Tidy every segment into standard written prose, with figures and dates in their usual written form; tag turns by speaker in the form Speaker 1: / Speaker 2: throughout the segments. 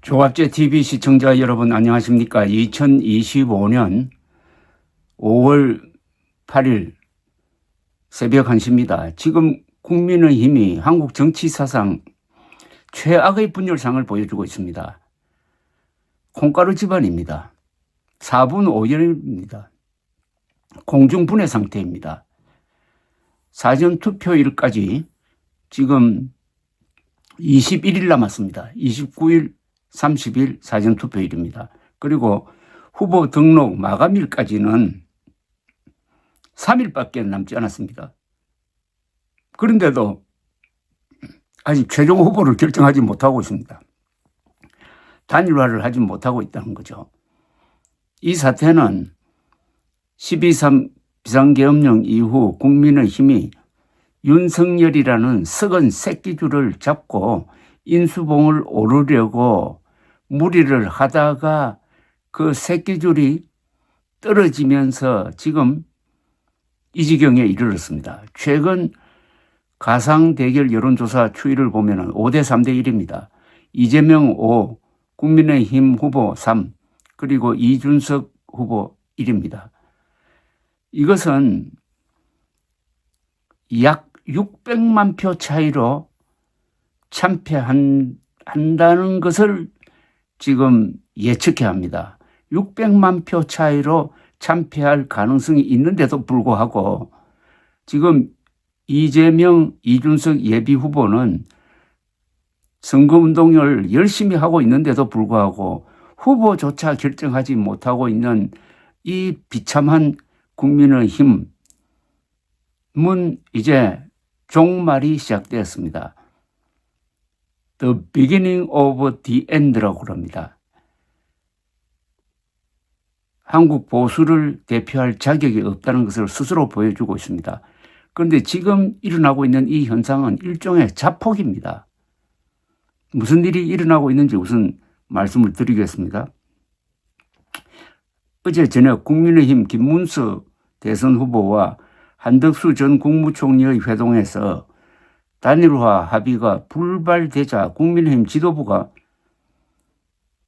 Speaker 1: 조갑제 TV 시청자 여러분 안녕하십니까? 2025년 5월 8일 새벽 1시입니다. 지금 국민의힘이 한국 정치 사상 최악의 분열상을 보여주고 있습니다. 콩가루 집안입니다. 4분 5열입니다. 공중분해 상태입니다. 사전투표일까지 지금 21일 남았습니다. 29일 30일 사전투표일입니다. 그리고 후보 등록 마감일까지는 3일밖에 남지 않았습니다. 그런데도 아직 최종 후보를 결정하지 못하고 있습니다. 단일화를 하지 못하고 있다는 거죠. 이 사태는 12.3 비상계엄령 이후 국민의힘이 윤석열이라는 썩은 새끼줄을 잡고 인수봉을 오르려고 무리를 하다가 그 새끼줄이 떨어지면서 지금 이 지경에 이르렀습니다. 최근 가상대결 여론조사 추이를 보면 5대 3대 1입니다. 이재명 5, 국민의힘 후보 3, 그리고 이준석 후보 1입니다. 이것은 약 600만 표 차이로 참패한다는 것을 지금 예측해야 합니다. 600만 표 차이로 참패할 가능성이 있는데도 불구하고 지금 이재명, 이준석 예비 후보는 선거운동을 열심히 하고 있는데도 불구하고 후보조차 결정하지 못하고 있는 이 비참한 국민의힘은 이제 종말이 시작되었습니다. The beginning of the end라고 합니다. 한국 보수를 대표할 자격이 없다는 것을 스스로 보여주고 있습니다. 그런데 지금 일어나고 있는 이 현상은 일종의 자폭입니다. 무슨 일이 일어나고 있는지 우선 말씀을 드리겠습니다. 어제 저녁 국민의힘 김문수 대선 후보와 한덕수 전 국무총리의 회동에서 단일화 합의가 불발되자 국민의힘 지도부가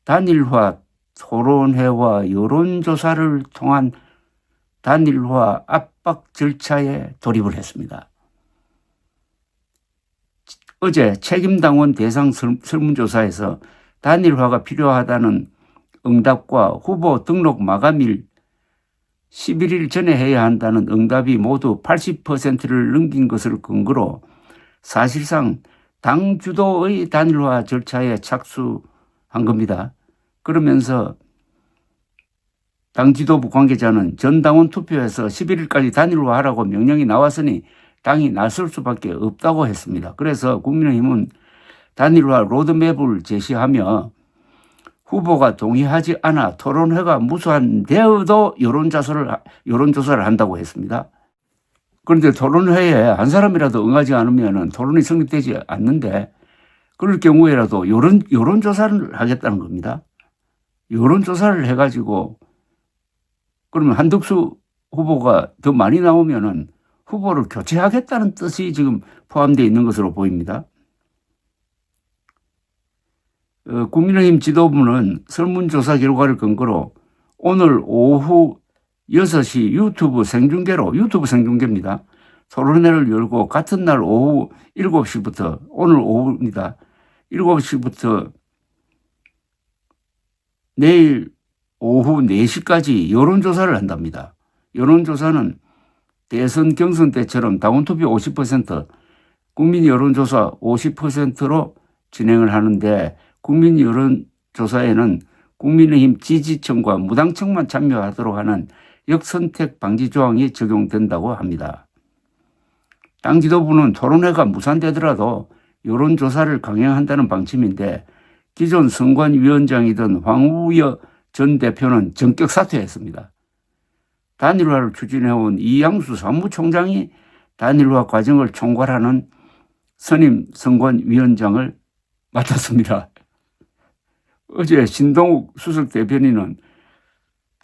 Speaker 1: 단일화 토론회와 여론조사를 통한 단일화 압박 절차에 돌입을 했습니다. 어제 책임당원 대상 설문조사에서 단일화가 필요하다는 응답과 후보 등록 마감일 11일 전에 해야 한다는 응답이 모두 80%를 넘긴 것을 근거로 사실상 당 주도의 단일화 절차에 착수한 겁니다. 그러면서 당 지도부 관계자는 전당원 투표에서 11일까지 단일화하라고 명령이 나왔으니 당이 나설 수밖에 없다고 했습니다. 그래서 국민의힘은 단일화 로드맵을 제시하며 후보가 동의하지 않아 토론회가 무산되어도 여론조사를 한다고 했습니다. 그런데 토론회에 한 사람이라도 응하지 않으면 토론이 성립되지 않는데 그럴 경우에라도 여론조사를 하겠다는 겁니다. 여론조사를 해가지고 그러면 한덕수 후보가 더 많이 나오면은 후보를 교체하겠다는 뜻이 지금 포함되어 있는 것으로 보입니다. 국민의힘 지도부는 설문조사 결과를 근거로 오늘 오후 6시 유튜브 생중계입니다. 토론회를 열고 같은 날 오후 7시부터 오늘 오후입니다. 7시부터 내일 오후 4시까지 여론조사를 한답니다. 여론조사는 대선 경선 때처럼 당원투표 50%, 국민 여론조사 50%로 진행을 하는데 국민 여론조사에는 국민의힘 지지층과 무당층만 참여하도록 하는 역선택 방지 조항이 적용된다고 합니다. 당 지도부는 토론회가 무산되더라도 여론조사를 강행한다는 방침인데 기존 선관위원장이던 황우여 전 대표는 전격 사퇴했습니다. 단일화를 추진해온 이양수 사무총장이 단일화 과정을 총괄하는 선임 선관위원장을 맡았습니다. 어제 신동욱 수석 대변인은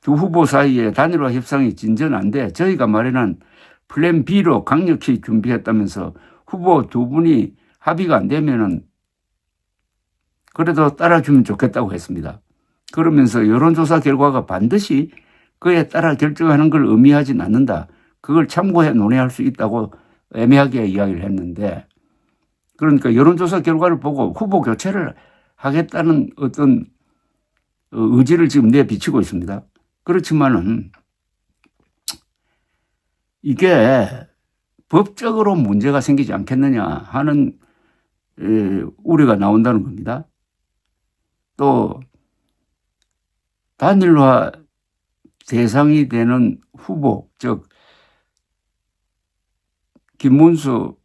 Speaker 1: 두 후보 사이에 단일화 협상이 진전 안 돼 저희가 마련한 플랜 B로 강력히 준비했다면서 후보 두 분이 합의가 안 되면은 그래도 따라주면 좋겠다고 했습니다. 그러면서 여론조사 결과가 반드시 그에 따라 결정하는 걸 의미하진 않는다. 그걸 참고해 논의할 수 있다고 애매하게 이야기를 했는데, 그러니까 여론조사 결과를 보고 후보 교체를 하겠다는 어떤 의지를 지금 내비치고 있습니다. 그렇지만은 이게 법적으로 문제가 생기지 않겠느냐 하는 우려가 나온다는 겁니다. 또 단일화 대상이 되는 후보, 즉 김문수,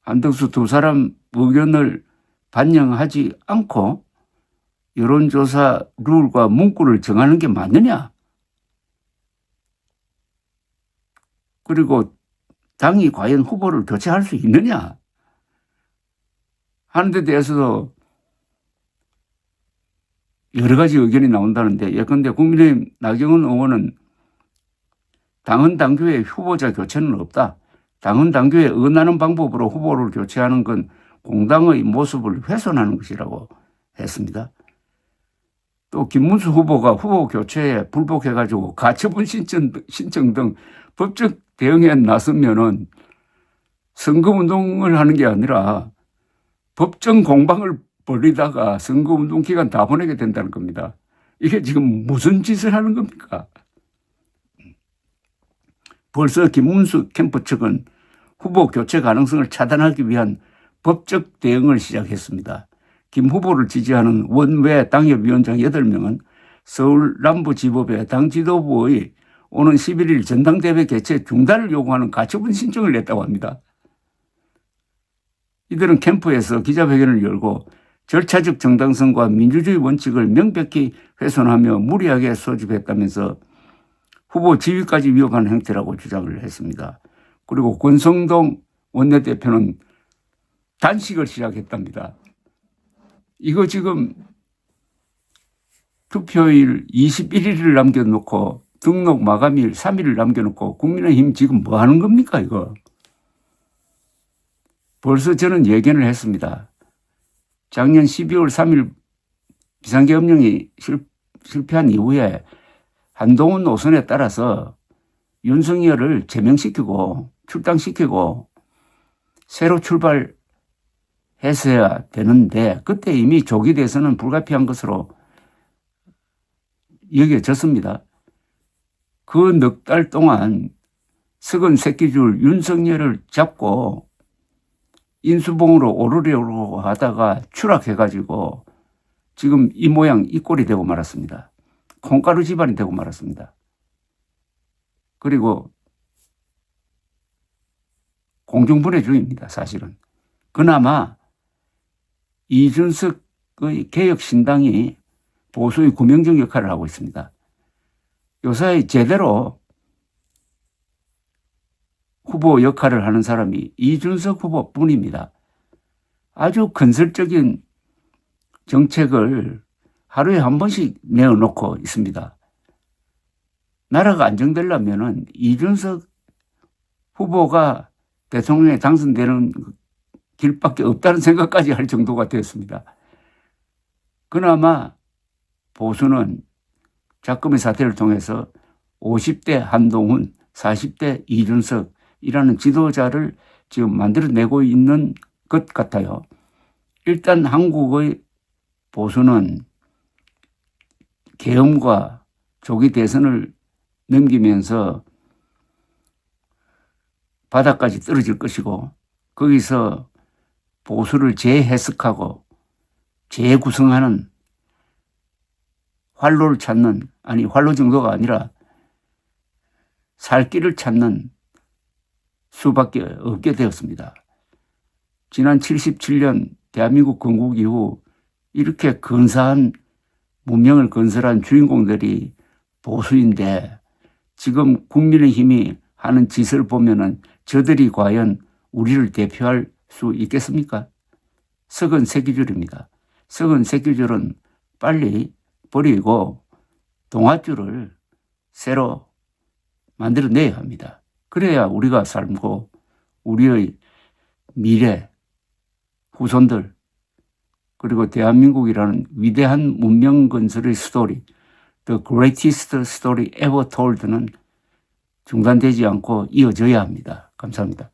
Speaker 1: 한덕수 두 사람 의견을 반영하지 않고 여론조사 룰과 문구를 정하는 게 맞느냐? 그리고 당이 과연 후보를 교체할 수 있느냐 하는 데 대해서도 여러 가지 의견이 나온다는데, 예컨대 국민의힘 나경원 의원은 당헌 당규에 후보자 교체는 없다. 당헌 당규에 어긋나는 방법으로 후보를 교체하는 건 공당의 모습을 훼손하는 것이라고 했습니다. 또 김문수 후보가 후보 교체에 불복해가지고 가처분 신청 등 법적 대응에 나서면은 선거운동을 하는 게 아니라 법정 공방을 벌리다가 선거운동 기간 다 보내게 된다는 겁니다. 이게 지금 무슨 짓을 하는 겁니까? 벌써 김문수 캠프 측은 후보 교체 가능성을 차단하기 위한 법적 대응을 시작했습니다. 김 후보를 지지하는 원외 당협위원장 8명은 서울 남부지법에 당 지도부의 오는 11일 전당대회 개최 중단을 요구하는 가처분 신청을 냈다고 합니다. 이들은 캠프에서 기자회견을 열고 절차적 정당성과 민주주의 원칙을 명백히 훼손하며 무리하게 소집했다면서 후보 지위까지 위협하는 행태라고 주장을 했습니다. 그리고 권성동 원내대표는 단식을 시작했답니다. 이거 지금 투표일 21일을 남겨놓고 등록 마감일 3일을 남겨놓고 국민의힘 지금 뭐 하는 겁니까 이거? 벌써 저는 예견을 했습니다. 작년 12월 3일 비상계엄령이 실패한 이후에 한동훈 노선에 따라서 윤석열을 제명시키고 출당시키고 새로 출발했어야 되는데 그때 이미 조기 대선은 불가피한 것으로 여겨졌습니다. 그 넉 달 동안 석은 새끼줄 윤석열을 잡고 인수봉으로 오르려고 하다가 추락해가지고 지금 이 모양 이 꼴이 되고 말았습니다. 콩가루 집안이 되고 말았습니다. 그리고 공중분해 중입니다. 사실은. 그나마 이준석의 개혁신당이 보수의 구명적 역할을 하고 있습니다. 요사이 제대로 후보 역할을 하는 사람이 이준석 후보뿐입니다. 아주 건설적인 정책을 하루에 한 번씩 내어놓고 있습니다. 나라가 안정되려면 이준석 후보가 대통령에 당선되는 길밖에 없다는 생각까지 할 정도가 되었습니다. 그나마 보수는 작금의 사태를 통해서 50대 한동훈, 40대 이준석이라는 지도자를 지금 만들어내고 있는 것 같아요. 일단 한국의 보수는 계엄과 조기 대선을 넘기면서 바닥까지 떨어질 것이고 거기서 보수를 재해석하고 재구성하는 활로를 찾는, 아니 활로 정도가 아니라 살 길을 찾는 수밖에 없게 되었습니다. 지난 77년 대한민국 건국 이후 이렇게 근사한 문명을 건설한 주인공들이 보수인데 지금 국민의힘이 하는 짓을 보면은 저들이 과연 우리를 대표할 수 있겠습니까? 썩은 새끼줄입니다. 썩은 새끼줄은 빨리 버리고 동아줄을 새로 만들어내야 합니다. 그래야 우리가 살고 우리의 미래 후손들 그리고 대한민국이라는 위대한 문명 건설의 스토리, The Greatest Story Ever Told는 중단되지 않고 이어져야 합니다. 감사합니다.